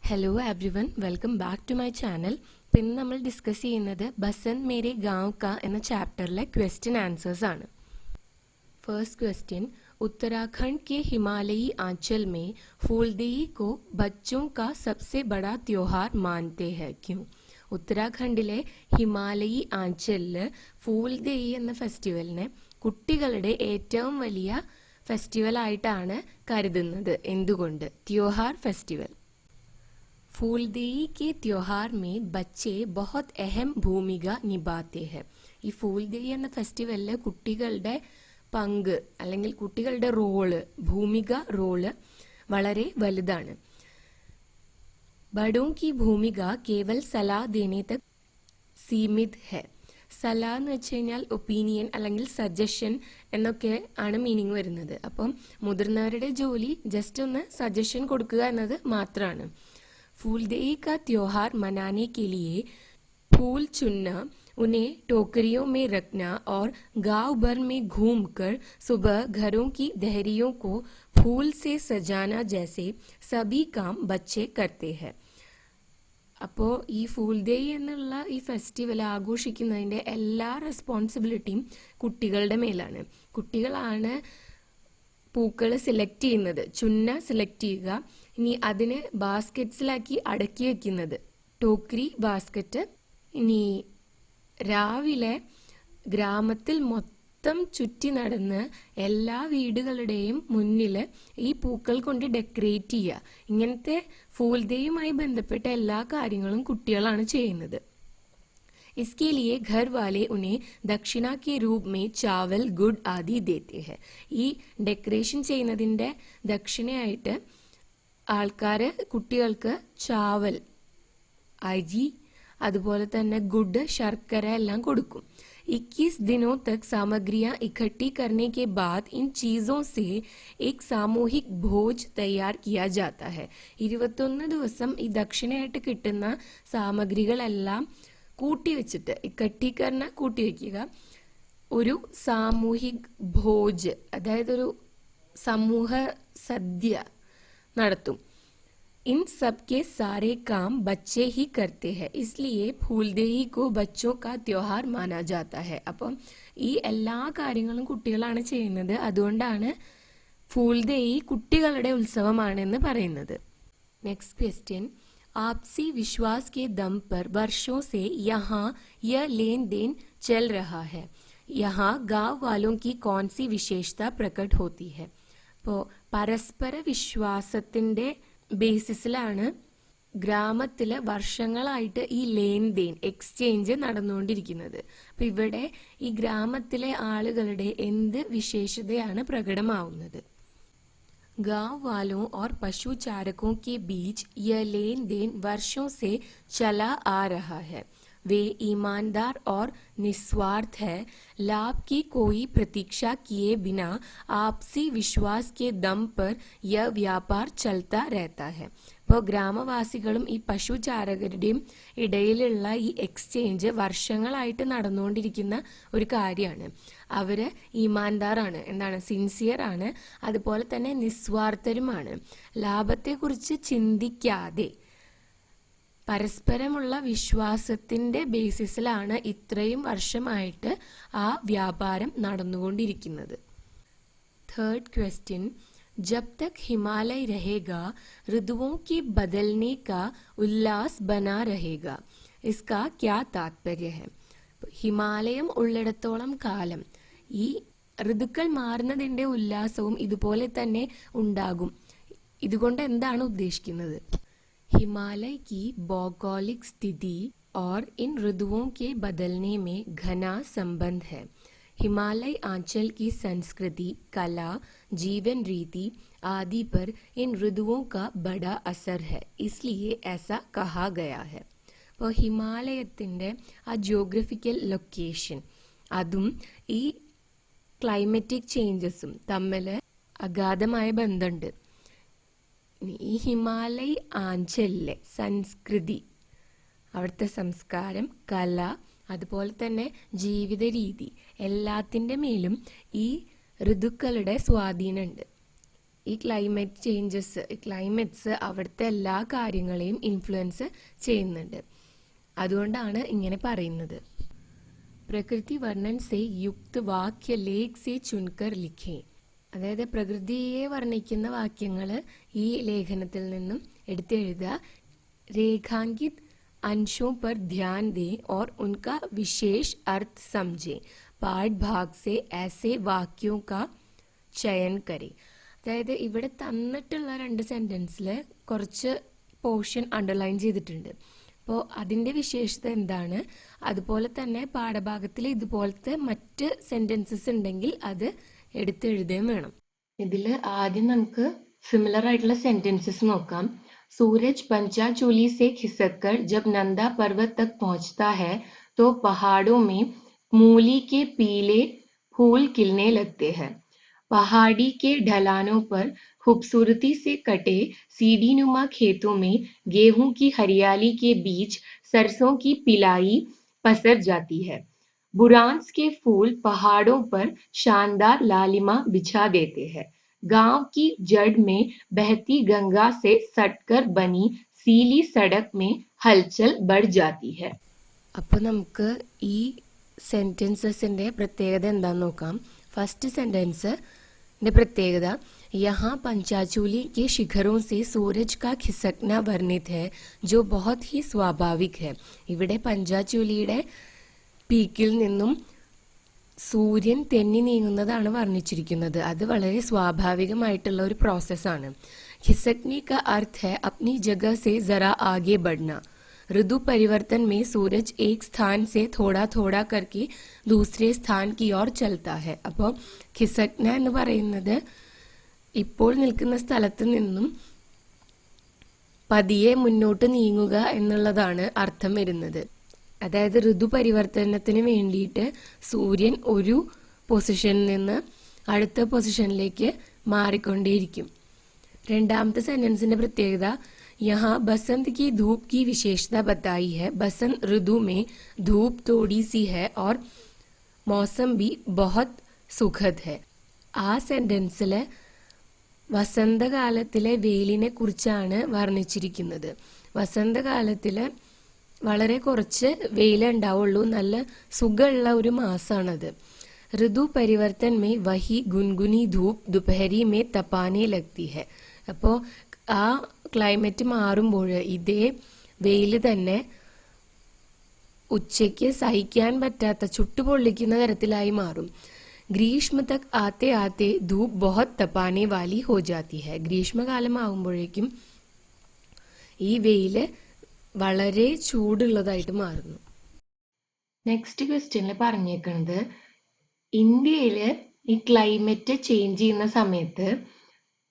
Hello every one, welcome back to my channel. പിന്നെ നമ്മൾ discuss ചെയ്യുന്നത് ബസന്ത് മേരെ ഗാവ് കാ എന്ന ചാപ്റ്ററിലെ ക്വസ്റ്റ്യൻ ആൻസേഴ്സ് ആണ്. ഫസ്റ്റ് ക്വസ്റ്റ്യൻ, उत्तराखंड के हिमालयी आंचल में फूलदेई को बच्चों का सबसे बड़ा त्योहार मानते हैं क्यों? ഉത്തരാഖണ്ഡിലെ ഹിമാലയി ആഞ്ചലില് ഫൂൽദേയി എന്ന ഫെസ്റ്റിവലിനെ കുട്ടികളുടെ ഏറ്റവും വലിയ ഫെസ്റ്റിവൽ ആയിട്ടാണ് കരുതുന്നത്. എന്തുകൊണ്ട്? त्योहार फेस्टिवल. फूलदेई के त्योहार में बच्चे बहुत अहम भूमिका निभाते हैं. ഈ ഫൂൽദേയി എന്ന ഫെസ്റ്റിവലില് കുട്ടികളുടെ പങ്ക് അല്ലെങ്കിൽ കുട്ടികളുടെ റോള്, ഭൂമിക റോള് വളരെ വലുതാണ്. बड़ों की भूमिका केवल सलाह देने तक सीमित है. സലാ എന്ന് വെച്ച് കഴിഞ്ഞാൽ ഒപ്പീനിയൻ അല്ലെങ്കിൽ സജഷൻ എന്നൊക്കെ ആണ് മീനിങ് വരുന്നത്. അപ്പം മുതിർന്നവരുടെ ജോലി ജസ്റ്റ് ഒന്ന് സജഷൻ കൊടുക്കുക എന്നത് മാത്രമാണ്. फूलदेई का त्योहार मनाने के लिए फूल चुनना, उन्हें टोकरियों में रखना और गांव भर में घूमकर सुबह घरों की देहरियों को फूल से सजाना जैसे सभी काम बच्चे करते हैं. അപ്പോൾ ഈ ഫൂൽദേയി എന്നുള്ള ഈ ഫെസ്റ്റിവൽ ആഘോഷിക്കുന്നതിൻ്റെ എല്ലാ റെസ്പോൺസിബിലിറ്റിയും കുട്ടികളുടെ മേലാണ്. കുട്ടികളാണ് പൂക്കൾ സെലക്ട് ചെയ്യുന്നത്, ചുന്ന സെലക്ട് ചെയ്യുക, ഇനി അതിന് ബാസ്ക്കറ്റ്സിലാക്കി അടക്കി വെക്കുന്നത്, ടോക്കറി ബാസ്ക്കറ്റ്. ഇനി രാവിലെ ഗ്രാമത്തിൽ മൊത്തം ചുറ്റി നടന്ന് എല്ലാ വീടുകളുടെയും മുന്നിൽ ഈ പൂക്കൾ കൊണ്ട് ഡെക്കറേറ്റ് ചെയ്യുക. ഇങ്ങനത്തെ ഫൂൽദേയുമായി ബന്ധപ്പെട്ട എല്ലാ കാര്യങ്ങളും കുട്ടികളാണ് ചെയ്യുന്നത്. इसके लिए घर वाले उन्हें दक्षिणा के रूप में चावल, गुड़ आदि देते हैं. ഈ ഡെക്കറേഷൻ ചെയ്യുന്നതിൻ്റെ ദക്ഷിണയായിട്ട് ആൾക്കാര് കുട്ടികൾക്ക് ചാവൽ, അരി, അതുപോലെ തന്നെ ഗുഡ്, ശർക്കര എല്ലാം കൊടുക്കും. 21 दिनों तक सामग्रियां इकट्ठी करने के बाद इन चीजों से एक सामूहिक भोज तैयार किया जाता है. 21 ദിവസം ഈ ദക്ഷിണയായിട്ട് കിട്ടുന്ന സാമഗ്രികളെല്ലാം കൂട്ടിവെച്ചിട്ട്, ഇക്കട്ടിക്കറിന കൂട്ടിവെക്കുക, ഒരു സാമൂഹിക് ഭോജ്, അതായത് ഒരു സമൂഹ സദ്യ നടത്തും. इन सब के सारे काम बच्चे ही करते हैं, इसलिए फूलदेई को बच्चों का त्योहार माना जाता है. അപ്പം ഈ എല്ലാ കാര്യങ്ങളും കുട്ടികളാണ് ചെയ്യുന്നത്, അതുകൊണ്ടാണ് ഫൂൽദേയി കുട്ടികളുടെ ഉത്സവമാണെന്ന് പറയുന്നത്. നെക്സ്റ്റ് ക്വസ്റ്റ്യൻ, आपसी विश्वास के दम पर वर्षों से यहाँ यह लेन देन चल रहा है. यहाँ गांव वालों की कौन सी विशेषता प्रकट होती है? അപ്പോൾ പരസ്പര വിശ്വാസത്തിന്റെ ബേസിസിലാണ് ഗ്രാമത്തിൽ വർഷങ്ങളായിട്ട് ഈ ലെയിൻ ദേൻ എക്സ്ചേഞ്ച് നടന്നുകൊണ്ടിരിക്കുന്നത്. അപ്പൊ ഇവിടെ ഈ ഗ്രാമത്തിലെ ആളുകളുടെ എന്ത് വിശേഷതയാണ് പ്രകടമാവുന്നത്? गांव वालों और पशु चारकों के बीच यह लेन देन वर्षों से चला आ रहा है. वे ईमानदार और निस्वार्थ है. लाभ की कोई प्रतीक्षा किए बिना आपसी विश्वास के दम पर यह व्यापार चलता रहता है. അപ്പോൾ ഗ്രാമവാസികളും ഈ പശുചാരകരുടെയും ഇടയിലുള്ള ഈ എക്സ്ചേഞ്ച് വർഷങ്ങളായിട്ട് നടന്നുകൊണ്ടിരിക്കുന്ന ഒരു കാര്യമാണ്. അവര് ഈമാൻദാറാണ്, എന്താണ്, സിൻസിയർ ആണ്, അതുപോലെ തന്നെ നിസ്വാർത്ഥരുമാണ്. ലാഭത്തെക്കുറിച്ച് ചിന്തിക്കാതെ പരസ്പരമുള്ള വിശ്വാസത്തിന്റെ ബേസിസിലാണ് ഇത്രയും വർഷമായിട്ട് ആ വ്യാപാരം നടന്നുകൊണ്ടിരിക്കുന്നത്. തേർഡ് ക്വസ്റ്റ്യൻ, जब तक हिमालय रहेगा ऋतुओं के बदलने का उल्लास बना रहेगा. इसका क्या तात्पर्य है? ഹിമാലയം ഉള്ളിടത്തോളം കാലം ഈ ഋതുക്കൾ മാറുന്നതിന്റെ ഉല്ലാസവും ഇതുപോലെ തന്നെ ഉണ്ടാകും. ഇതുകൊണ്ട് എന്താണ് ഉദ്ദേശിക്കുന്നത്? हिमालय की भौगोलिक स्थिति और इन ऋतुओं के बदलने में घना संबंध है. हिमालय आंचल की संस्कृति, कला, जीवन रीति आदि पर इन ऋतुओं का बड़ा असर है, इसलिए ऐसा कहा गया है. അപ്പോൾ ഹിമാലയത്തിൻ്റെ ആ ജിയോഗ്രഫിക്കൽ ലൊക്കേഷൻ, അതും ഈ ക്ലൈമറ്റിക് ചേഞ്ചസും തമ്മിൽ അഗാധമായ ബന്ധമുണ്ട്. ഈ ഹിമാലയ് ആഞ്ചലിലെ സംസ്കൃതി, അവിടുത്തെ സംസ്കാരം, കല, അതുപോലെ തന്നെ ജീവിത രീതി, എല്ലാത്തിൻ്റെ മേലും ഈ ഋതുക്കളുടെ സ്വാധീനമുണ്ട്. ഈ ക്ലൈമറ്റ്സ് അവിടുത്തെ എല്ലാ കാര്യങ്ങളെയും ഇൻഫ്ലുവൻസ് ചെയ്യുന്നുണ്ട്. അതുകൊണ്ടാണ് ഇങ്ങനെ പറയുന്നത്. പ്രകൃതി വർണ്ണൻ സേ യുക്ത് വാക്യ ലേഖ് സേ ചുൻകർ ലിഖേ. അതായത് പ്രകൃതിയെ വർണ്ണിക്കുന്ന വാക്യങ്ങൾ ഈ ലേഖനത്തിൽ നിന്നും എടുത്തെഴുതുക. രേഖാങ്കിത് अंशों पर ध्यान दें और उनका विशेष अर्थ समझें. पाठ भाग से ऐसे वाक्यों का चयन करें. അതായത് ഇവിടെ തന്നിട്ടുള്ള 2 സെന്റൻസിൽ കുറച്ച് പോർഷൻ അണ്ടർലൈൻ ചെയ്തിട്ടുണ്ട്. അപ്പോൾ അതിൻ്റെ വിശേഷത എന്താണ്, അതുപോലെ തന്നെ പാഠഭാഗത്തിൽ ഇതുപോലത്തെ മറ്റ് സെന്റൻസസ് ഉണ്ടെങ്കിൽ അത് എടുത്തെഴുതുകയും വേണം. ഇതിൽ ആദ്യം നമുക്ക് സിമിലർ ആയിട്ടുള്ള സെന്റൻസസ് നോക്കാം. सूरज पंचाचूली से खिसककर जब नंदा पर्वत तक पहुंचता है तो पहाड़ों में मूली के पीले फूल खिलने लगते हैं. पहाड़ी के ढलानों पर खूबसूरती से कटे सीढ़ीनुमा खेतों में गेहूं की हरियाली के बीच सरसों की पिलाई पसर जाती है. बुरांस के फूल पहाड़ों पर शानदार लालिमा बिछा देते हैं. गांव की जड़ में बहती गंगा से सटकर बनी सीली सड़क में हलचल बढ़ जाती है. അപ്പോൾ നമുക്ക് ഈ സെന്റൻസസിന്റെ പ്രത്യേകത എന്താന്ന് നോക്കാം. ഫസ്റ്റ് സെന്റൻസിന്റെ പ്രത്യേകത, यहाँ पंचाचूली के शिखरों से सूरज का खिसकना वर्णित है जो बहुत ही स्वाभाविक है. ഇവിടെ പഞ്ചാചൂലിയുടെ പീക്കിൽ നിന്നും സൂര്യൻ തെന്നി നീങ്ങുന്നതാണ് വർണ്ണിച്ചിരിക്കുന്നത്. അത് വളരെ സ്വാഭാവികമായിട്ടുള്ള ഒരു പ്രോസസ്സാണ്. खिसकने का अर्थ है अपनी जगह से जरा आगे बढ़ना. ऋतु परिवर्तन में सूरज एक स्थान से थोड़ा थोड़ा करके दूसरे स्थान की ओर चलता है. അപ്പോൾ ഖിസക്ന എന്ന് പറയുന്നത് ഇപ്പോൾ നിൽക്കുന്ന സ്ഥലത്ത് നിന്നും പതിയെ മുന്നോട്ട് നീങ്ങുക എന്നുള്ളതാണ് അർത്ഥം വരുന്നത്. അതായത് ഋതുപരിവർത്തനത്തിന് വേണ്ടിയിട്ട് സൂര്യൻ ഒരു പൊസിഷനിൽ നിന്ന് അടുത്ത പൊസിഷനിലേക്ക് മാറിക്കൊണ്ടേയിരിക്കും. രണ്ടാമത്തെ സെന്റൻസിന്റെ പ്രത്യേകത, यहाँ बसंत की धूप की विशेषता बताई है. बसंत ऋतु में धूप थोड़ी सी है और मौसम भी बहुत सुखद है. ആ സെന്റൻസിൽ വസന്തകാലത്തിലെ വെയിലിനെ കുറിച്ചാണ് വർണ്ണിച്ചിരിക്കുന്നത്. വസന്തകാലത്തിൽ വളരെ കുറച്ച് വെയിലുണ്ടാവുള്ളൂ, നല്ല സുഖമുള്ള ഒരു മാസമാണത്. ഋതു പരിവർത്തൻ മേ വഹി ഗുൻഗുനി ധൂപ് ദുപഹരി മേ തപ്പാനെ ലഗ്തി ഹെ. അപ്പോൾ ആ ക്ലൈമറ്റ് മാറുമ്പോൾ ഇതേ വെയിൽ തന്നെ ഉച്ചയ്ക്ക് സഹിക്കാൻ പറ്റാത്ത ചുട്ടുപൊള്ളിക്കുന്ന തരത്തിലായി മാറും. ഗ്രീഷ്മ തക് ആത്തെ ആത്തെ ധൂപ് ബഹുത് തപ്പാനെ വാലി ഹോ ജാതി ഹെ. ഗ്രീഷ്മകാലം ആകുമ്പോഴേക്കും ഈ വെയില് വളരെ ചൂടുള്ളതായിട്ട് മാറുന്നു. നെക്സ്റ്റ് ക്വസ്റ്റ്യനിൽ പറഞ്ഞേക്കുന്നത്, ഇന്ത്യയില് ഈ ക്ലൈമറ്റ് ചേഞ്ച് ചെയ്യുന്ന സമയത്ത്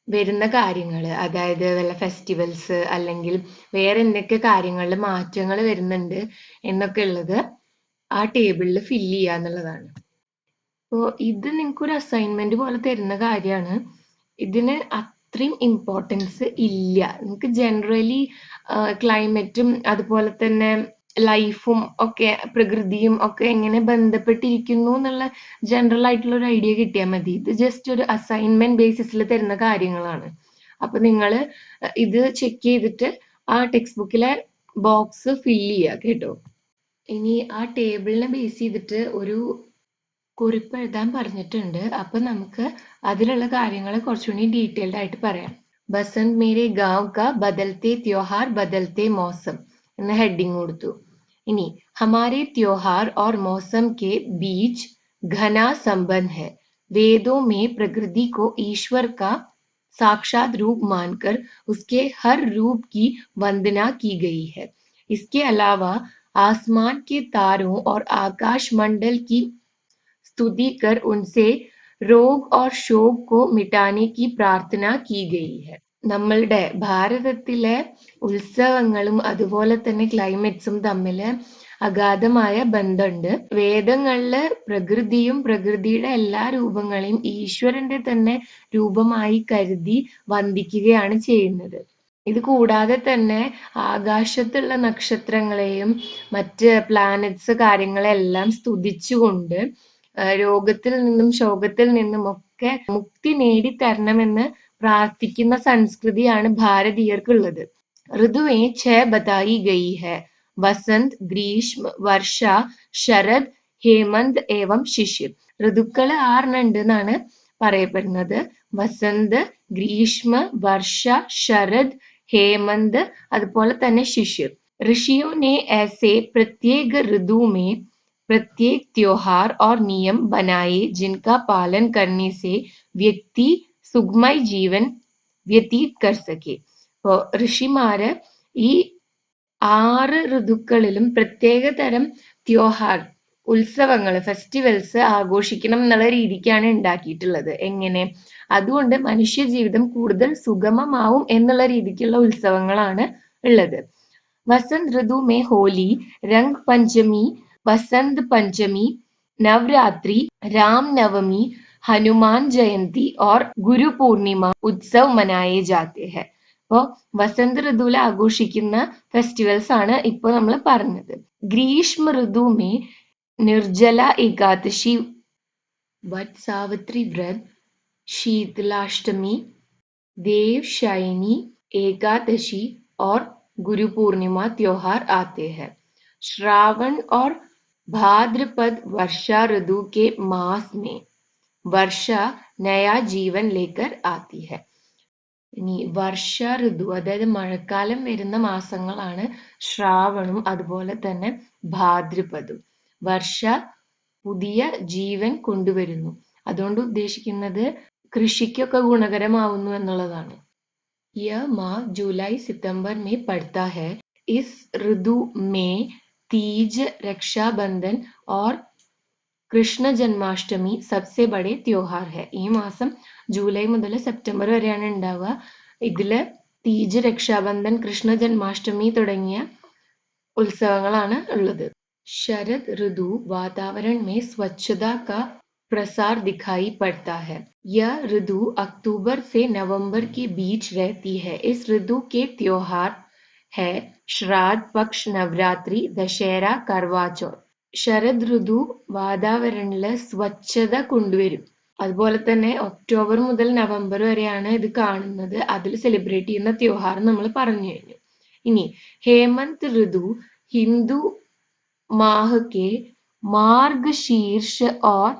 വരുന്ന കാര്യങ്ങൾ, അതായത് വല്ല ഫെസ്റ്റിവൽസ് അല്ലെങ്കിൽ വേറെ എന്തൊക്കെ കാര്യങ്ങളിൽ മാറ്റങ്ങൾ വരുന്നുണ്ട് എന്നൊക്കെ ഉള്ളത് ആ ടേബിളിൽ ഫില്ല് ചെയ്യുക എന്നുള്ളതാണ്. അപ്പോൾ ഇത് നിങ്ങൾക്കൊരു അസൈൻമെന്റ് പോലെ തരുന്ന കാര്യമാണ്. ഇതിന് അത്രയും ഇമ്പോർട്ടൻസ് ഇല്ല. നിങ്ങൾക്ക് ജനറലി ക്ലൈമറ്റും അതുപോലെ തന്നെ ലൈഫും ഒക്കെ പ്രകൃതിയും ഒക്കെ എങ്ങനെ ബന്ധപ്പെട്ടിരിക്കുന്നു എന്നുള്ള ജനറൽ ആയിട്ടുള്ള ഒരു ഐഡിയ കിട്ടിയാൽ മതി. ഇത് ജസ്റ്റ് ഒരു അസൈൻമെന്റ് ബേസിസിൽ തരുന്ന കാര്യങ്ങളാണ്. അപ്പൊ നിങ്ങൾ ഇത് ചെക്ക് ചെയ്തിട്ട് ആ ടെക്സ്റ്റ് ബുക്കിലെ ബോക്സ് ഫില്ല് ചെയ്യുക കേട്ടോ. ഇനി ആ ടേബിളിനെ ബേസ് ചെയ്തിട്ട് ഒരു കുറിപ്പ് എഴുതാൻ പറഞ്ഞിട്ടുണ്ട്. അപ്പൊ നമുക്ക് അതിലുള്ള കാര്യങ്ങൾ കുറച്ചുകൂടി ഡീറ്റെയിൽഡ് ആയിട്ട് പറയാം. ബസന്ത് മേരെ ഗാവ് കാ ബദൽത്തെ ത്യോഹാർ ബദൽത്തെ മൗസം എന്ന ഹെഡിങ് കൊടുത്തു. इनी हमारे त्योहार और मौसम के बीच घना संबंध है. वेदों में प्रकृति को ईश्वर का साक्षात रूप मानकर उसके हर रूप की वंदना की गई है. इसके अलावा आसमान के तारों और आकाश मंडल की स्तुति कर उनसे रोग और शोक को मिटाने की प्रार्थना की गई है. നമ്മളുടെ ഭാരതത്തിലെ ഉത്സവങ്ങളും അതുപോലെ തന്നെ ക്ലൈമറ്റ്സും തമ്മിൽ അഗാധമായ ബന്ധമുണ്ട്. വേദങ്ങളില് പ്രകൃതിയും പ്രകൃതിയുടെ എല്ലാ രൂപങ്ങളെയും ഈശ്വരന്റെ തന്നെ രൂപമായി കരുതി വന്ദിക്കുകയാണ് ചെയ്യുന്നത്. ഇത് കൂടാതെ തന്നെ ആകാശത്തുള്ള നക്ഷത്രങ്ങളെയും മറ്റ് പ്ലാനറ്റ്സ് കാര്യങ്ങളെല്ലാം സ്തുതിച്ചുകൊണ്ട് രോഗത്തിൽ നിന്നും ശോകത്തിൽ നിന്നും ഒക്കെ മുക്തി നേടിത്തരണമെന്ന് പ്രാർത്ഥിക്കുന്ന സംസ്കൃതിയാണ് ഭാരതീയർക്കുള്ളത്. ഋതുവേ ഛ ബതായി ഗയി ഹെ. വസന്ത്, ഗ്രീഷ്മ, വർഷ, ശരത്, ഹേമന്ത് ഏവം ശിശിർ. ഋതുക്കള് 6 ഉണ്ട് എന്നാണ് പറയപ്പെടുന്നത്. വസന്ത്, ഗ്രീഷ്മ, വർഷ, ശരത്, हेमंत അതുപോലെ തന്നെ शिशिर. ऋषियों ने ऐसे प्रत्येक ऋतु में प्रत्येक त्योहार और नियम बनाए जिनका पालन करने से व्यक्ति सुखमय जीवन व्यतीत कर सके. അപ്പോൾ ഋഷിമാര് ഈ 6 ഋതുക്കളിലും പ്രത്യേക തരം ത്യോഹാർ ഉത്സവങ്ങൾ ഫെസ്റ്റിവൽസ് ആഘോഷിക്കണം എന്നുള്ള രീതിക്കാണ് ഉണ്ടാക്കിയിട്ടുള്ളത്. എങ്ങനെ? അതുകൊണ്ട് മനുഷ്യ ജീവിതം കൂടുതൽ സുഗമമാവും എന്നുള്ള രീതിക്കുള്ള ഉത്സവങ്ങളാണ് ഉള്ളത്. വസന്ത് ഋതു മേ ഹോലി, രംഗ് പഞ്ചമി, വസന്ത് പഞ്ചമി, നവരാത്രി, राम नवमी, हनुमान जयंती और गुरु पूर्णिमा उत्सव मनाए जाते हैं. അപ്പോൾ വസന്ത ഋതുവിൽ ആഘോഷിക്കുന്ന ഫെസ്റ്റിവൽസ് ആണ് ഇപ്പോൾ നമ്മൾ പറഞ്ഞത്. ഗ്രീഷ്മ ഋതു മേ निर्जला एकादशी, वट सावित्री व्रत, शीतलाष्टमी, देवशयनी एकादशी और गुरु पूर्णिमा त्योहार आते हैं. श्रावण और भाद्रपद वर्षा ऋतु के मास में वर्षा नया जीवन लेकर आती है. ഇനി വർഷ ഋതു അതായത് മഴക്കാലം വരുന്ന മാസങ്ങളാണ് ശ്രാവണും അതുപോലെ തന്നെ ഭാദ്രപദും. വർഷ പുതിയ ജീവൻ കൊണ്ടുവരുന്നു. അതുകൊണ്ട് ഉദ്ദേശിക്കുന്നത് കൃഷിക്കൊക്കെ ഗുണകരമാവുന്നു എന്നുള്ളതാണ്. यह माह जुलाई सितंबर में पड़ता है. इस ऋतु में तीज, रक्षाबंधन और കൃഷ്ണ ജന്മാഷ്ടമി सबसे बड़े त्योहार है. ഈ മാസം ജൂലൈ മുതൽ സെപ്റ്റംബർ വരെയാണ് ഉണ്ടാവുക. ഇതില് തീജ്, രക്ഷാബന്ധൻ, കൃഷ്ണ ജന്മാഷ്ടമി തുടങ്ങിയ ഉത്സവങ്ങളാണ് ഉള്ളത്. शरद ऋतु वातावरण में स्वच्छता का प्रसार दिखाई पड़ता है. यह ऋतु अक्टूबर से नवंबर के बीच रहती है. इस ऋतु के त्योहार है श्राद्ध पक्ष, नवरात्रि, दशहरा, करवा चौथ. ശരത് ഋതു വാതാവരണില് സ്വച്ഛത കൊണ്ടുവരും. അതുപോലെ തന്നെ ഒക്ടോബർ മുതൽ നവംബർ വരെയാണ് ഇത് കാണുന്നത്. അതിൽ സെലിബ്രേറ്റ് ചെയ്യുന്ന त्योहार നമ്മൾ പറഞ്ഞു കഴിഞ്ഞു. ഇനി ഹേമന്ത് ഋതു ഹിന്ദു माह के मार्गशीर्ष और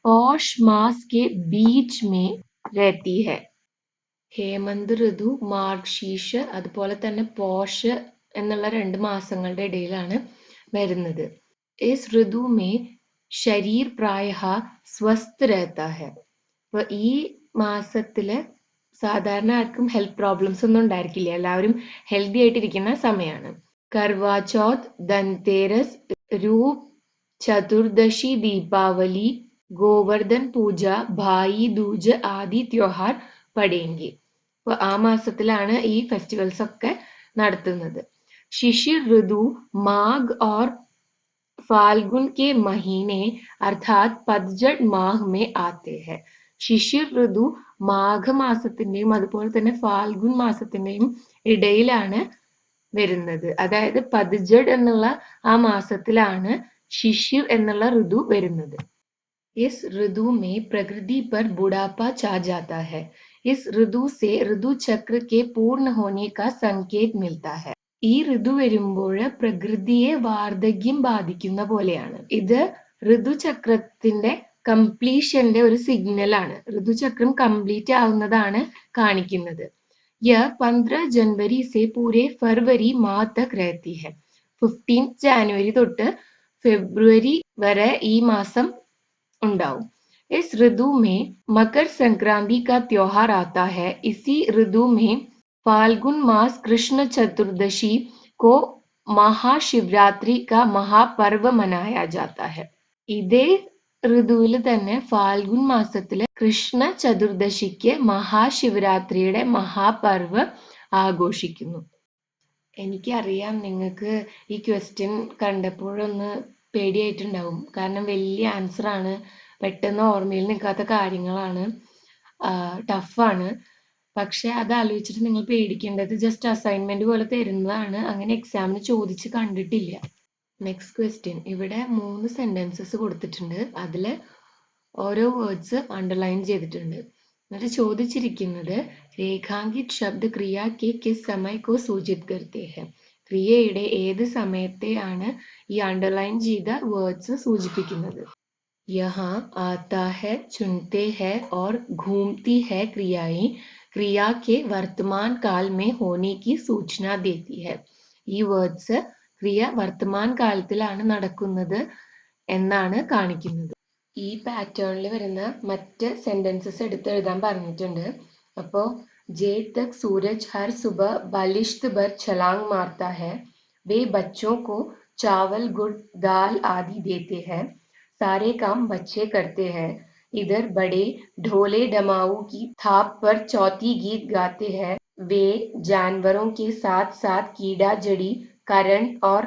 पौष मास के बीच में रहती है. ഹേമന്ത് ഋതു മാർഗ്ശീർഷ് അതുപോലെ തന്നെ പോഷ് എന്നുള്ള 2 മാസങ്ങളുടെ ഇടയിലാണ് വരുന്നത്. इस ऋतु में शरीर प्रायः स्वस्थ रहता है. അപ്പോൾ ഈ മാസത്തില് സാധാരണ ആർക്കും ഹെൽത്ത് പ്രോബ്ലംസ് ഒന്നും ഉണ്ടായിരിക്കില്ല. എല്ലാവരും ഹെൽത്തി ആയിട്ടിരിക്കുന്ന സമയമാണ്. करवा चौथ, धनतेरस, रूप चतुर्दशी, दीपावली, गोवर्धन पूजा, भाई दूज ആദി त्योहार पड़ेंगे. അപ്പോൾ ആ മാസത്തിലാണ് ഈ ഫെസ്റ്റിവൽസ് ഒക്കെ നടത്തുന്നത്. शिशिर ऋतु माघ और फाल्गुन के महीने अर्थात पतझड़ माह में आते हैं. शिशिर ഋതു മാഘമാസത്തിന്റെയും അതുപോലെ തന്നെ ഫാൽഗുൻ മാസത്തിന്റെയും ഇടയിലാണ് വരുന്നത്. അതായത് പത്ജഡ് എന്നുള്ള ആ മാസത്തിലാണ് ശിശിർ എന്നുള്ള ഋതു വരുന്നത്. इस ऋतु में प्रकृति पर बुढ़ापा छा जाता है. इस ऋतु से ऋतु चक्र के पूर्ण होने का संकेत मिलता है. ഈ ഋതു വരുമ്പോൾ പ്രകൃതിയെ വാർദ്ധക്യം ബാധിക്കുന്ന പോലെയാണ്. ഇത് ഋതുചക്രത്തിന്റെ കംപ്ലീഷന്റെ ഒരു സിഗ്നൽ ആണ്. ഋതുചക്രം കംപ്ലീറ്റ് ആവുന്നതാണ് കാണിക്കുന്നത്. यह 15 जनवरी से पूरे फरवरी माह तक रहती है. 15 ജാനുവരി തൊട്ട് ഫെബ്രുവരി വരെ ഈ മാസം ഉണ്ടാവും. इस ऋतु में मकर संक्रांति का त्योहार आता है. इसी ऋतु में फाल्गुन मास कृष्ण चतुर्दशी को महाशिवरात्रि का महापर्व मनाया जाता है. ഇതേ ഋതുവിൽ തന്നെ ഫാൽഗുൻ മാസത്തില് കൃഷ്ണ ചതുർദശിക്ക് മഹാശിവരാത്രിയുടെ മഹാപർവ് ആഘോഷിക്കുന്നു. എനിക്കറിയാം നിങ്ങൾക്ക് ഈ ക്വസ്റ്റ്യൻ കണ്ടപ്പോഴൊന്ന് പേടിയായിട്ടുണ്ടാവും. കാരണം വലിയ ആൻസർ ആണ്, പെട്ടെന്ന് ഓർമ്മയിൽ നിൽക്കാത്ത കാര്യങ്ങളാണ്, ടഫാണ്. പക്ഷെ അത് ആലോചിച്ചിട്ട് നിങ്ങൾ പേടിക്കേണ്ടത് ജസ്റ്റ് അസൈൻമെന്റ് പോലെ തരുന്നതാണ്. അങ്ങനെ എക്സാമിന് ചോദിച്ച് കണ്ടിട്ടില്ല. Next question. ഇവിടെ 3 സെന്റൻസസ് കൊടുത്തിട്ടുണ്ട്. അതിൽ ഓരോ വേർഡ്സ് അണ്ടർലൈൻ ചെയ്തിട്ടുണ്ട്. എന്നിട്ട് ചോദിച്ചിരിക്കുന്നത് രേഖാങ്കിത് ശബ്ദ ക്രിയ കെ കിസ് സമയ കോ സൂചിത് കർത്തെ ഹെ. ക്രിയയുടെ ഏത് സമയത്തെയാണ് ഈ അണ്ടർലൈൻ ചെയ്ത വേർഡ്സ് സൂചിപ്പിക്കുന്നത്. यहाँ आता है, चुनते हैं और घूमती है क्रियाएं क्रिया के वर्तमान काल में होने की सूचना देती है. ഈ വേർഡ്സ് ക്രിയ വർത്തമാൻ കാലത്തിലാണ് നടക്കുന്നത് എന്നാണ് കാണിക്കുന്നത്. ഈ പാറ്റേണിൽ വരുന്ന മറ്റ് സെന്റൻസസ് എടുത്ത് എഴുതാൻ പറഞ്ഞിട്ടുണ്ട്. അപ്പോൾ जेठ तक सूरज हर सुबह बालिश्त भर छलांग मारता है. वे बच्चों को चावल गुड़ दाल आदि देते हैं. सारे काम बच्चे करते हैं. इधर बड़े ढोले डमाऊ की थाप पर चौथी गीत गाते हैं. वे जानवरों के साथ साथ कीड़ा जड़ी करण और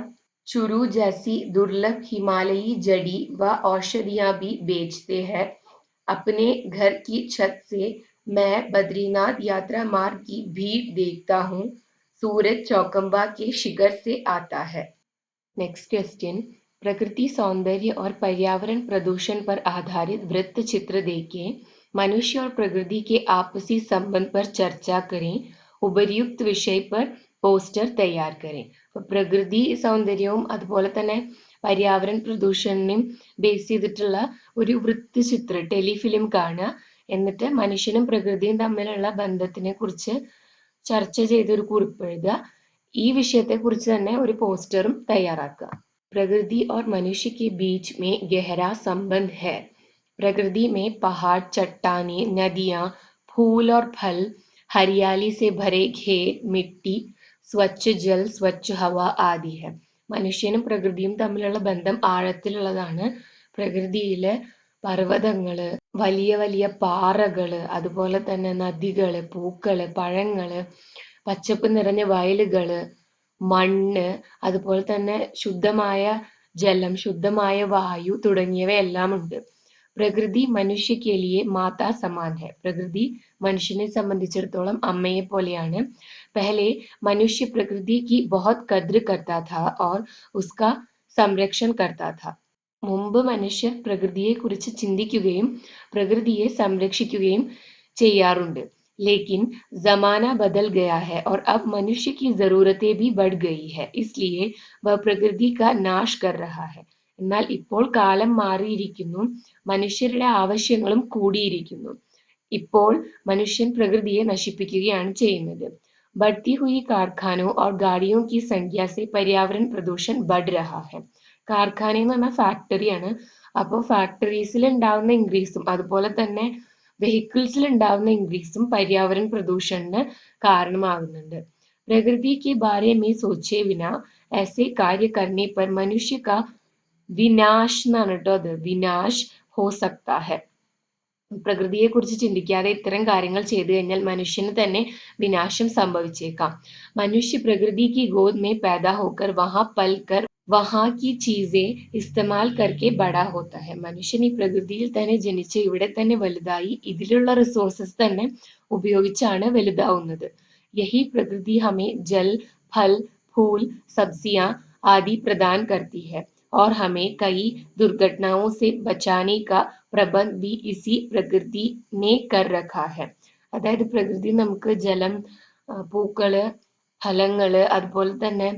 चुरू जैसी दुर्लभ हिमालयी जड़ी व औषधियां भी बेचते हैं. अपने घर की छत से मैं बद्रीनाथ यात्रा मार्ग की भीड़ देखता हूँ. सूरज चौकम्बा के शिखर से आता है. नेक्स्ट क्वेश्चन, प्रकृति सौंदर्य और पर्यावरण प्रदूषण पर आधारित वृत्त चित्र देके मनुष्य और प्रकृति के आपसी संबंध पर चर्चा करें. ഉപരിയുക്ത വിഷയ पर പോസ്റ്റർ തയ്യാർ करें. അപ്പോൾ പ്രകൃതി സൗന്ദര്യവും അതുപോലെ തന്നെ പര്യാവരണ പ്രദൂഷണവും ബേസ് ചെയ്തിട്ടുള്ള ഒരു വൃത്തചിത്രം ടെലിഫിലിം കാണുക. എന്നിട്ട് മനുഷ്യനും പ്രകൃതിയും തമ്മിലുള്ള ബന്ധത്തിനെ കുറിച്ച് ചർച്ച ചെയ്തൊരു കുറിപ്പ് എഴുതുക. ഈ വിഷയത്തെ കുറിച്ച് തന്നെ ഒരു പോസ്റ്ററും തയ്യാറാക്കുക. प्रकृति और मनुष्य के बीच में गहरा संबंध है. प्रकृति में पहाड़, चट्टानें, नदियां, फूल और फल, हरियाली से भरे खेत, मिट्टी, स्वच्छ जल, स्वच्छ हवा आदि है. മനുഷ്യനും പ്രകൃതിയും തമ്മിലുള്ള ബന്ധം ആഴത്തിലുള്ളതാണ്. പ്രകൃതിയിലെ പർവ്വതങ്ങള്, വലിയ വലിയ പാറകള്, അതുപോലെ തന്നെ നദികള്, പൂക്കള്, പഴങ്ങള്, പച്ചപ്പ് നിറഞ്ഞ വയലുകള്, മണ്ണ്, അതുപോലെ തന്നെ ശുദ്ധമായ ജലം, ശുദ്ധമായ വായു തുടങ്ങിയവയെല്ലാം ഉണ്ട്. പ്രകൃതി മനുഷ്യ के लिए माता समान है. പ്രകൃതി മനുഷ്യനെ സംബന്ധിച്ചിടത്തോളം അമ്മയെ പോലെയാണ്. पहले मनुष्य प्रकृति की बहुत कद्र करता था और उसका संरक्षण करता था. മുമ്പ് മനുഷ്യർ പ്രകൃതിയെ കുറിച്ച് ചിന്തിക്കുകയും പ്രകൃതിയെ സംരക്ഷിക്കുകയും ചെയ്യാറുണ്ട്. लेकिन जमाना बदल गया है और अब मनुष्य की जरूरतें भी बढ़ गई है, इसलिए वह प्रकृति का नाश कर रहा है. എന്നാൽ ഇപ്പോൾ കാലം മാറിയിരിക്കുന്നു, മനുഷ്യരുടെ ആവശ്യങ്ങളും കൂടിയിരിക്കുന്നു. ഇപ്പോൾ മനുഷ്യൻ പ്രകൃതിയെ നശിപ്പിക്കുകയാണ് ചെയ്യുന്നത്. बढ़ती हुई कारखानों और गाड़ियों की संख्या से पर्यावरण प्रदूषण बढ़ रहा है. കാർഖാന എന്ന് പറഞ്ഞാൽ ഫാക്ടറിയാണ്. അപ്പോൾ ഫാക്ടറീസിൽ ഉണ്ടാവുന്ന ഇൻക്രീസും അതുപോലെ തന്നെ വെഹിക്കിൾസിൽ ഉണ്ടാവുന്ന ഇൻക്രീസും पर्यावरण प्रदूषणന് കാരണമാകുന്നുണ്ട്. प्रकृति के बारे में सोचे बिना ऐसे कार्य करने पर मनुष्य का विनाश എന്നാണ് കേട്ടോ, അത് വിനാശ് हो सकता है. പ്രകൃതിയെ കുറിച്ച് ചിന്തിക്കാതെ ഇത്തരം കാര്യങ്ങൾ ചെയ്തു കഴിഞ്ഞാൽ മനുഷ്യന് തന്നെ വിനാശം സംഭവിച്ചേക്കാം. മനുഷ്യ പ്രകൃതി की गोद में पैदा होकर वहां पल कर वहां की चीजें इस्तेमाल करके बड़ा होता है. മനുഷ്യൻ ഈ പ്രകൃതിയിൽ തന്നെ ജനിച്ച് ഇവിടെ തന്നെ വലുതായി ഇതിലുള്ള റിസോഴ്സസ് തന്നെ ഉപയോഗിച്ചാണ് വലുതാവുന്നത്. यही प्रकृति हमें जल, फल, फूल, सब्जियां आदि प्रदान करती है और हमें कई दुर्घटनाओं से बचाने का प्रबंध भी इसी प्रकृति ने कर रखा है. അതായത് പ്രകൃതി നമുക്ക് ജലം, പൂക്കള്, ഫലങ്ങള്, അതുപോലെ തന്നെ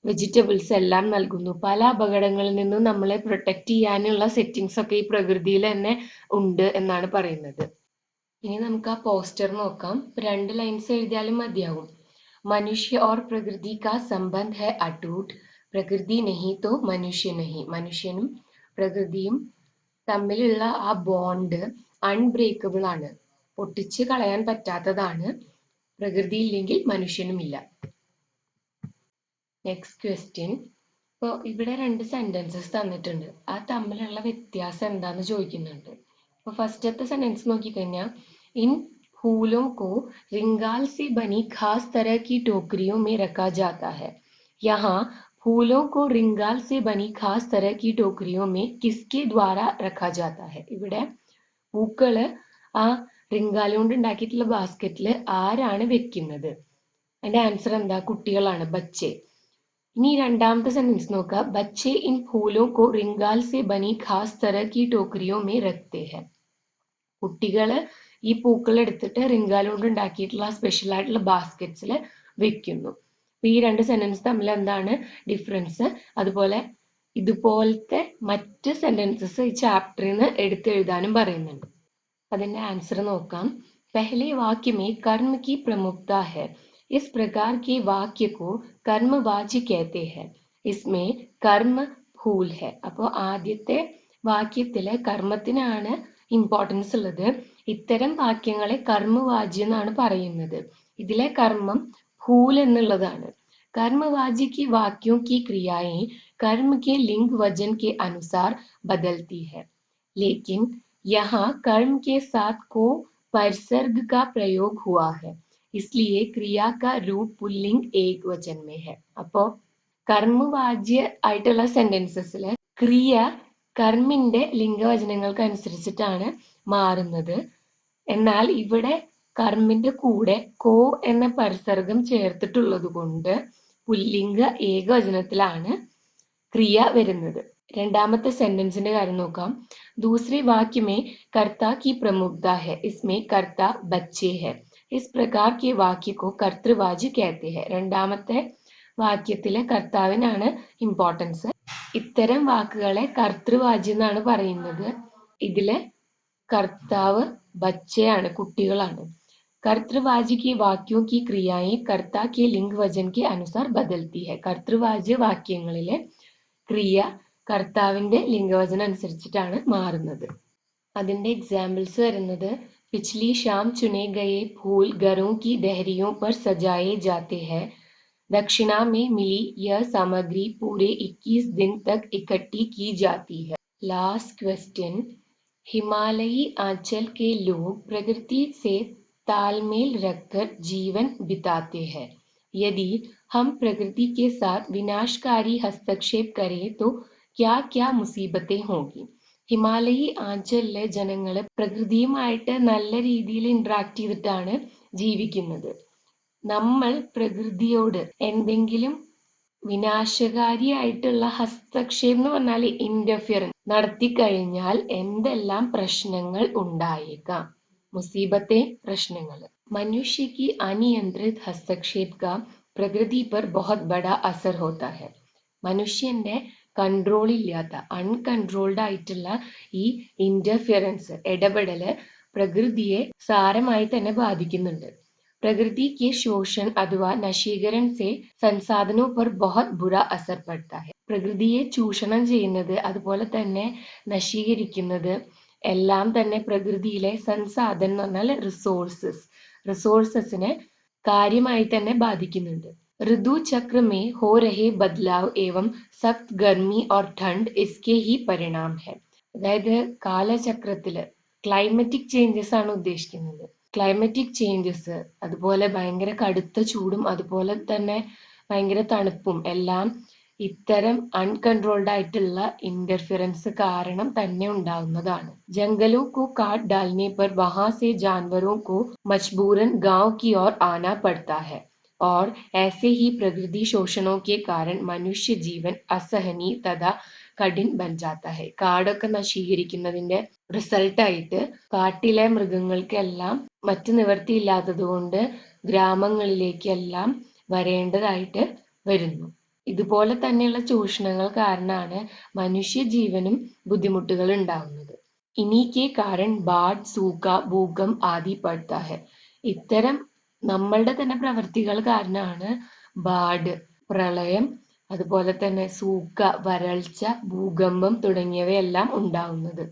വെജിറ്റബിൾസ് എല്ലാം നൽകുന്നു. പല അപകടങ്ങളിൽ നിന്നും നമ്മളെ പ്രൊട്ടക്ട് ചെയ്യാനുള്ള സെറ്റിംഗ്സ് ഒക്കെ ഈ പ്രകൃതിയിൽ തന്നെ ഉണ്ട് എന്നാണ് പറയുന്നത്. ഇനി നമുക്ക് ആ പോസ്റ്റർ നോക്കാം. 2 ലൈൻസ് എഴുതിയാലും മതിയാവും. മനുഷ്യ और प्रकृति का संबंध है अटूट, പ്രകൃതി नहीं तो मनुष्य नहीं. മനുഷ്യനും പ്രകൃതിയും തമ്മിലുള്ള ആ ബോണ്ട് അൺബ്രേക്കബിൾ ആണ്, പൊട്ടിച്ച് കളയാൻ പറ്റാത്തതാണ്. പ്രകൃതി ഇല്ലെങ്കിൽ മനുഷ്യനുമില്ല. Next question. ഇപ്പോൾ ഇവിടെ 2 സെന്റൻസസ് തന്നിട്ടുണ്ട്, ആ തമ്മിലുള്ള വ്യത്യാസം എന്താന്ന് ചോദിക്കുന്നുണ്ട്. അപ്പോൾ ഫസ്റ്റത്തെ സെന്റൻസ് നോക്കിക്കഴിഞ്ഞാൽ इन फूलों को रिंगाल से बनी खास तरह की टोकरियों में रखा जाता है. यहाँ फूलों को रिंगाल से बनी खास तरह की टोकरियों में किसके द्वारा रखा जाता है. ഇവിടെ പൂക്കള് ആ റിംഗാല കൊണ്ട് ഉണ്ടാക്കിയിട്ടുള്ള ബാസ്ക്കറ്റിൽ ആരാണ് വെക്കുന്നത്? അതിന്റെ ആൻസർ എന്താ? കുട്ടികളാണ്, ബच्चे. ഇനി രണ്ടാമത്തെ സെന്റൻസ് നോക്കുക. बच्चे इन फूलों को रिंगाल से बनी खास तरह की टोकरियों में रखते हैं. കുട്ടികള് ഈ പൂക്കൾ എടുത്തിട്ട് റിംഗാല കൊണ്ട് ഉണ്ടാക്കിയിട്ടുള്ള സ്പെഷ്യൽ ആയിട്ടുള്ള ബാസ്ക്കറ്റ്സിൽ വെക്കുന്നു. ഈ രണ്ട് സെന്റൻസ് തമ്മിൽ എന്താണ് ഡിഫറൻസ്, അതുപോലെ ഇതുപോലത്തെ മറ്റ് സെന്റൻസസ് ഈ ചാപ്റ്ററിൽ നിന്ന് എടുത്തെഴുതാനും പറയുന്നുണ്ട്. അതിന്റെ ആൻസർ നോക്കാം. पहले वाक्य में कर्म की प्रमुखता है. इस प्रकार के वाक्य को कर्मवाची कहते हैं. इसमें कर्म फूल है. അപ്പോൾ ആദ്യത്തെ വാക്യത്തിലെ കർമ്മത്തിനാണ് ഇമ്പോർട്ടൻസ് ഉള്ളത്. ഇത്തരം വാക്യങ്ങളെ കർമ്മവാചി എന്നാണ് പറയുന്നത്. ഇതിലെ കർമ്മം ഫൂൽ എന്നുള്ളതാണ്. कर्मवाची की वाक्यों की क्रियाएं कर्म के लिंग वचन के अनुसार बदलती है, लेकिन यहाँ कर्म के साथ को परसर्ग का प्रयोग हुआ है, इसलिए क्रिया का रूप पुल्लिंग एक वचन में है. അപ്പോൾ കർമ്മവാച്യ ആയിട്ടുള്ള സെന്റൻസസിലെ ക്രിയ കർമ്മിന്റെ ലിംഗവചനങ്ങൾക്ക് അനുസരിച്ചിട്ടാണ് മാറുന്നത്. എന്നാൽ ഇവിടെ കർമ്മിന്റെ കൂടെ കോ എന്ന പരസർഗം ചേർത്തിട്ടുള്ളത് കൊണ്ട് പുല്ലിംഗ ഏകവചനത്തിലാണ് ക്രിയ വരുന്നത്. രണ്ടാമത്തെ സെന്റൻസിന്റെ കാര്യം നോക്കാം. दूसरे वाक्य में कर्ता की प्रमुखता है. इसमें कर्ता बच्चे है. इस प्रकार के वाक्य को कर्तृवाची कहते हैं. രണ്ടാമത്തെ വാക്യത്തിലെ കർത്താവിനാണ് ഇമ്പോർട്ടൻസ്. ഇത്തരം വാക്കുകളെ കർത്തൃവാചി എന്നാണ് പറയുന്നത്. ഇതിലെ കർത്താവ് ബച്ചയാണ്, കുട്ടികളാണ്. कर्तृवाची की वाक्यों की क्रियाएं कर्ता के लिंग वचन के अनुसार बदलती है. कर्तൃവാച്യ വാക്യങ്ങളിലെ ക്രിയ കർത്താവിന്റെ ലിംഗവചനം അനുസരിച്ചിട്ടാണ് മാറുന്നത്. അതിന്റെ എക്സാമ്പിൾസ് വരുന്നത് पिछली शाम चुने गए फूल घरों की देहरियों पर सजाए जाते हैं. दक्षिणा में मिली यह सामग्री पूरे 21 दिन तक इकट्ठी की जाती है. Last question. हिमालयी आंचल के लोग प्रकृति से तालमेल रखकर जीवन बिताते हैं. यदि हम प्रकृति के साथ विनाशकारी हस्तक्षेप करें तो क्या क्या मुसीबतें होंगी. ഹിമാലയി ആഞ്ചലിലെ ജനങ്ങൾ പ്രകൃതിയുമായിട്ട് നല്ല രീതിയിൽ ഇന്ററാക്ട് ചെയ്തിട്ടാണ് ജീവിക്കുന്നത്. നമ്മൾ പ്രകൃതിയോട് എന്തെങ്കിലും വിനാശകാരിയായിട്ടുള്ള ഹസ്തക്ഷേപം എന്ന് പറഞ്ഞാൽ ഇന്റർഫിയറൻസ് നടത്തി കഴിഞ്ഞാൽ എന്തെല്ലാം പ്രശ്നങ്ങൾ ഉണ്ടായേക്കാം. मुसीबतें प्रश्नങ്ങൾ. मनुष्य की अनियंत्रित हस्तक्षेप का प्रकृति पर बहुत बड़ा असर होता है. മനുഷ്യന്റെ കൺട്രോൾ ഇല്ലാത്ത അൺകൺട്രോൾഡ് ആയിട്ടുള്ള ഈ ഇന്റർഫിയറൻസ് ഇടപെടല് പ്രകൃതിയെ സാരമായി തന്നെ ബാധിക്കുന്നുണ്ട്. प्रकृति के शोषण अथवा नशीकरण से संसाधनों पर बहुत बुरा असर पड़ता है. പ്രകൃതിയെ ചൂഷണം ചെയ്യുന്നത് അതുപോലെ തന്നെ നശീകരിക്കുന്നത് എല്ലാം തന്നെ പ്രകൃതിയിലെ സംസാധനം എന്ന് പറഞ്ഞാൽ റിസോഴ്സസിനെ കാര്യമായി തന്നെ ബാധിക്കുന്നുണ്ട്. ऋतु चक्र में हो रहे बदलाव एवं सख्त गर्मी और ठंड इसके ही परिणाम है. അതായത് കാലചക്രത്തില് ക്ലൈമറ്റിക് ചേഞ്ചസ് ആണ് ഉദ്ദേശിക്കുന്നത്. ക്ലൈമറ്റിക് ചേഞ്ചസ് അതുപോലെ ഭയങ്കര കടുത്ത ചൂടും അതുപോലെ തന്നെ ഭയങ്കര തണുപ്പും എല്ലാം ഇത്തരം അൺകൺട്രോൾഡ് ആയിട്ടുള്ള ഇന്റർഫിയറൻസ് കാരണം തന്നെ ഉണ്ടാകുന്നതാണ്. जंगलों को काट डालने पर वहां से जानवरों को मजबूरन गांव की ओर आना पड़ता है और ऐसे ही प्रकृति शोषणों के कारण मनुष्य जीवन असहनीय तथा കഠിൻ ബൻ ജാത്ത ഹെ. കാടൊക്കെ നശീകരിക്കുന്നതിന്റെ റിസൾട്ടായിട്ട് കാട്ടിലെ മൃഗങ്ങൾക്കെല്ലാം മറ്റു നിവൃത്തിയില്ലാത്തത് കൊണ്ട് ഗ്രാമങ്ങളിലേക്കെല്ലാം വരേണ്ടതായിട്ട് വരുന്നു. ഇതുപോലെ തന്നെയുള്ള ചൂഷണങ്ങൾ കാരണമാണ് മനുഷ്യജീവനും ബുദ്ധിമുട്ടുകൾ ഉണ്ടാവുന്നത്. ഇനിക്ക് കാരണം ബാഡ് സൂക്ക ഭൂകം ആദി പഡ്താ ഹെ. ഇത്തരം നമ്മളുടെ തന്നെ പ്രവൃത്തികൾ കാരണമാണ് ബാഡ് പ്രളയം അതുപോലെ തന്നെ സൂക്ക വരൾച്ച ഭൂകമ്പം തുടങ്ങിയവയെല്ലാം ഉണ്ടാവുന്നത്.